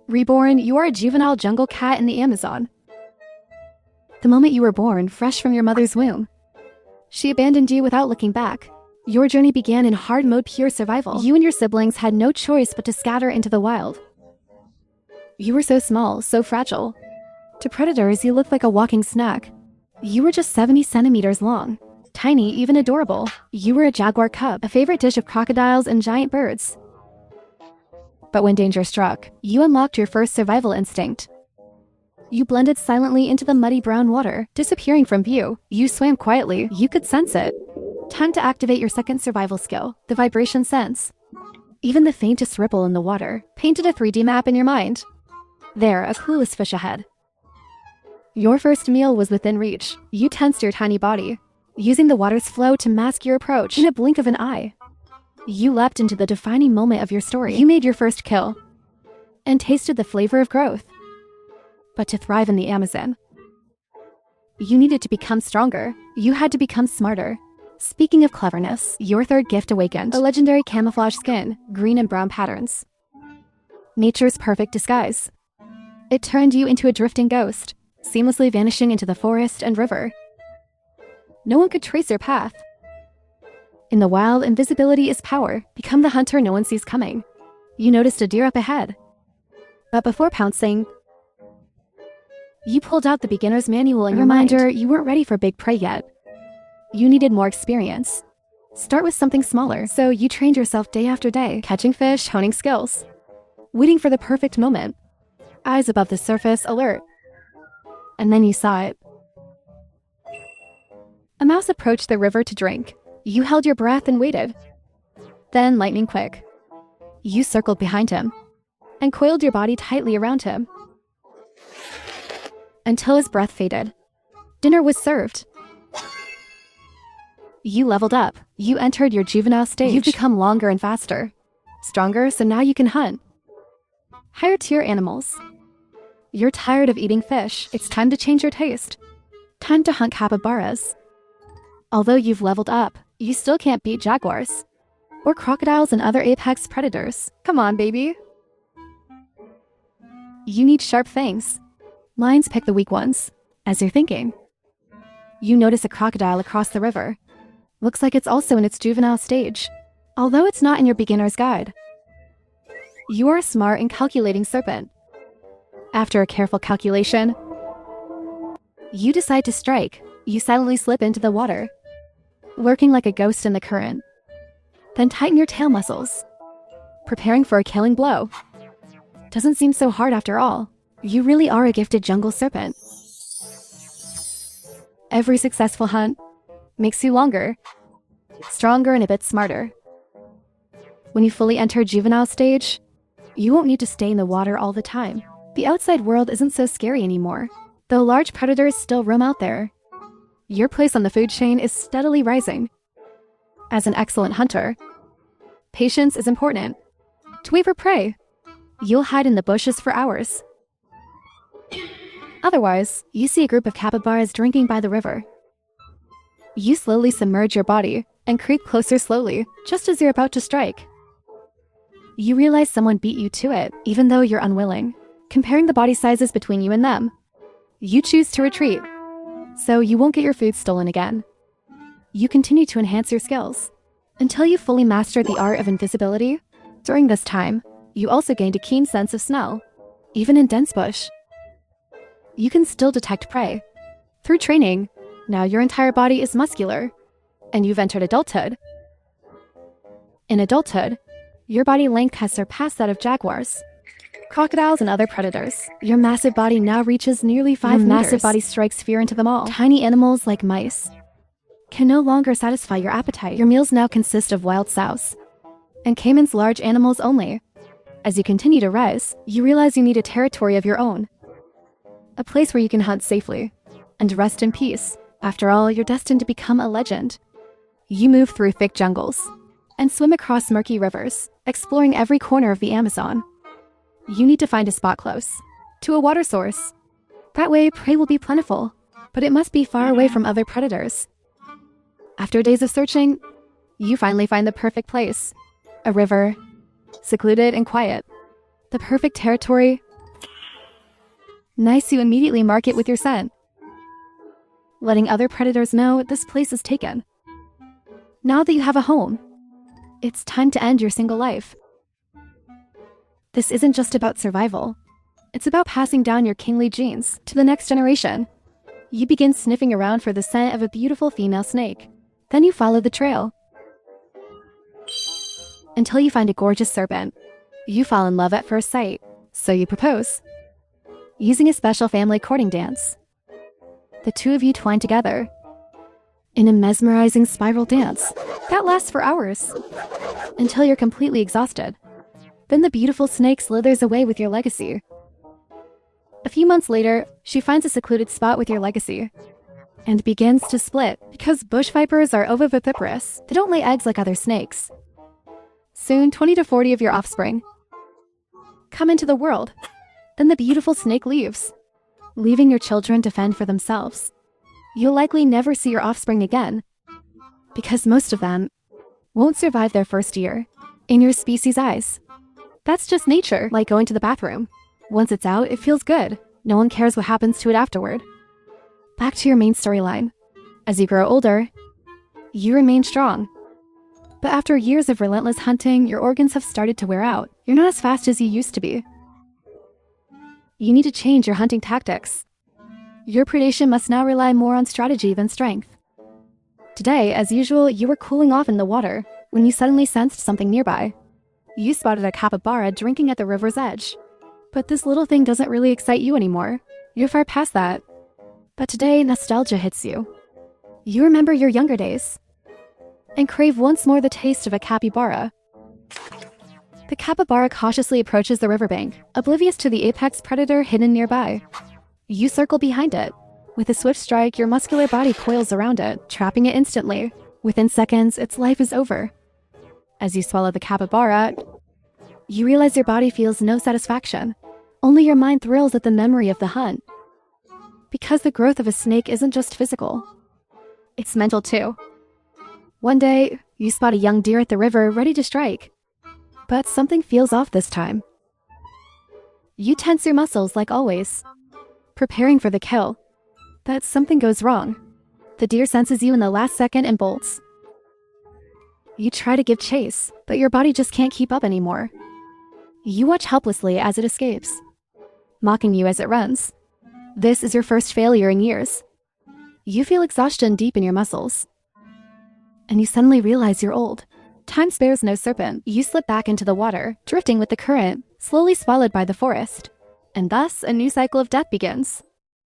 Reborn, you are a juvenile jungle cat in the Amazon. The moment you were born, fresh from your mother's womb, she abandoned you without looking back. Your journey began in hard mode pure survival. You and your siblings had no choice but to scatter into the wild. You were so small, so fragile. To predators, you looked like a walking snack. You were just 70 centimeters long. Tiny, even adorable. You were a jaguar cub, a favorite dish of crocodiles and giant birds. But when danger struck, you unlocked your first survival instinct. You blended silently into the muddy brown water, disappearing from view. You swam quietly. You could sense it. Time to activate your second survival skill, the vibration sense. Even the faintest ripple in the water painted a 3D map in your mind. There, a clueless fish ahead. Your first meal was within reach. You tensed your tiny body, using the water's flow to mask your approach. In a blink of an eye, you leapt into the defining moment of your story. You made your first kill and tasted the flavor of growth. But to thrive in the Amazon, you needed to become stronger. You had to become smarter. Speaking of cleverness, your third gift awakened. A legendary camouflage skin, green and brown patterns. Nature's perfect disguise. It turned you into a drifting ghost, seamlessly vanishing into the forest and river. No one could trace your path. In the wild, invisibility is power. Become the hunter no one sees coming. You noticed a deer up ahead. But before pouncing, you pulled out the beginner's manual in your reminder you weren't ready for big prey yet. You needed more experience. Start with something smaller. So you trained yourself day after day, catching fish, honing skills, waiting for the perfect moment. Eyes above the surface, alert. And then you saw it. A mouse approached the river to drink. You held your breath and waited. Then, lightning quick, you circled behind him and coiled your body tightly around him until his breath faded. Dinner was served. You leveled up. You entered your juvenile stage. You've become longer and faster. Stronger, so now you can hunt higher tier animals. You're tired of eating fish. It's time to change your taste. Time to hunt capybaras. Although you've leveled up, you still can't beat jaguars or crocodiles and other apex predators. Come on, baby. You need sharp fangs. Lions pick the weak ones. As you're thinking, you notice a crocodile across the river. Looks like it's also in its juvenile stage, although it's not in your beginner's guide. You are a smart and calculating serpent. After a careful calculation, you decide to strike. You silently slip into the water, lurking like a ghost in the current. Then tighten your tail muscles, preparing for a killing blow. Doesn't seem so hard after all. You really are a gifted jungle serpent. Every successful hunt makes you longer, stronger, and a bit smarter. When you fully enter juvenile stage, you won't need to stay in the water all the time. The outside world isn't so scary anymore, though large predators still roam out there. Your place on the food chain is steadily rising. As an excellent hunter, patience is important. To wait for prey, you'll hide in the bushes for hours. Otherwise, you see a group of capybaras drinking by the river. You slowly submerge your body and creep closer slowly, just as you're about to strike. You realize someone beat you to it, even though you're unwilling. Comparing the body sizes between you and them, you choose to retreat, so you won't get your food stolen again. You continue to enhance your skills until you fully master the art of invisibility. During this time, you also gained a keen sense of smell. Even in dense bush, you can still detect prey. Through training, now your entire body is muscular, and you've entered adulthood. In adulthood, your body length has surpassed that of jaguars, crocodiles, and other predators. Your massive body now reaches nearly 5 meters. Your massive body strikes fear into them all. Tiny animals like mice can no longer satisfy your appetite. Your meals now consist of wild sows and caimans, large animals only. As you continue to rise, you realize you need a territory of your own, a place where you can hunt safely and rest in peace. After all, you're destined to become a legend. You move through thick jungles and swim across murky rivers, exploring every corner of the Amazon. You need to find a spot close to a water source. That way, prey will be plentiful, but it must be far away from other predators. After days of searching, you finally find the perfect place. A river, secluded and quiet. The perfect territory Nice, you immediately mark it with your scent, letting other predators know this place is taken. Now that you have a home, it's time to end your single life. This isn't just about survival. It's about passing down your kingly genes to the next generation. You begin sniffing around for the scent of a beautiful female snake. Then you follow the trail until you find a gorgeous serpent. You fall in love at first sight, so you propose, using a special family courting dance. The two of you twine together in a mesmerizing spiral dance that lasts for hours until you're completely exhausted. Then the beautiful snake slithers away with your legacy. A few months later, she finds a secluded spot with your legacy and begins to split because bush vipers are oviviviparous. They don't lay eggs like other snakes. Soon, 20 to 40 of your offspring come into the world. Then the beautiful snake leaves, leaving your children to fend for themselves. You'll likely never see your offspring again because most of them won't survive their first year in your species' eyes. That's just nature, like going to the bathroom. Once it's out, it feels good. No one cares what happens to it afterward. Back to your main storyline. As you grow older, you remain strong. But after years of relentless hunting, your organs have started to wear out. You're not as fast as you used to be. You need to change your hunting tactics. Your predation must now rely more on strategy than strength. Today, as usual, you were cooling off in the water when you suddenly sensed something nearby. You spotted a capybara drinking at the river's edge. But this little thing doesn't really excite you anymore. You're far past that. But today, nostalgia hits you. You remember your younger days and crave once more the taste of a capybara. The capybara cautiously approaches the riverbank, oblivious to the apex predator hidden nearby. You circle behind it. With a swift strike, your muscular body coils around it, trapping it instantly. Within seconds, its life is over. As you swallow the capybara, you realize your body feels no satisfaction. Only your mind thrills at the memory of the hunt. Because the growth of a snake isn't just physical. It's mental too. One day, you spot a young deer at the river ready to strike. But something feels off this time. You tense your muscles like always, preparing for the kill. But something goes wrong. The deer senses you in the last second and bolts. You try to give chase, but your body just can't keep up anymore. You watch helplessly as it escapes, mocking you as it runs. This is your first failure in years. You feel exhaustion deep in your muscles. And you suddenly realize you're old. Time spares no serpent. You slip back into the water, drifting with the current, slowly swallowed by the forest. And thus, a new cycle of death begins.